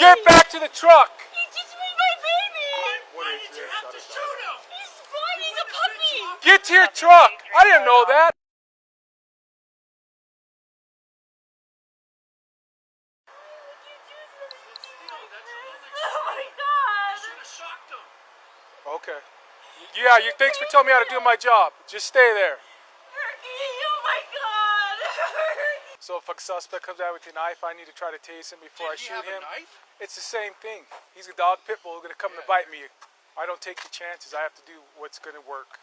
Get back to the truck! He just made my baby! Why did you have to shoot him? He's fine, he's a puppy! Get to your truck! I didn't know that! Oh my god! You should have shocked him. Okay. Yeah, thanks for telling me how to do my job. Just stay there. Oh my god! So if a suspect comes out with a knife, I need to try to tase him before I Did he shoot have a him. knife? It's the same thing. He's a dog pit bull who's going to come to bite me. I don't take the chances. I have to do what's going to work.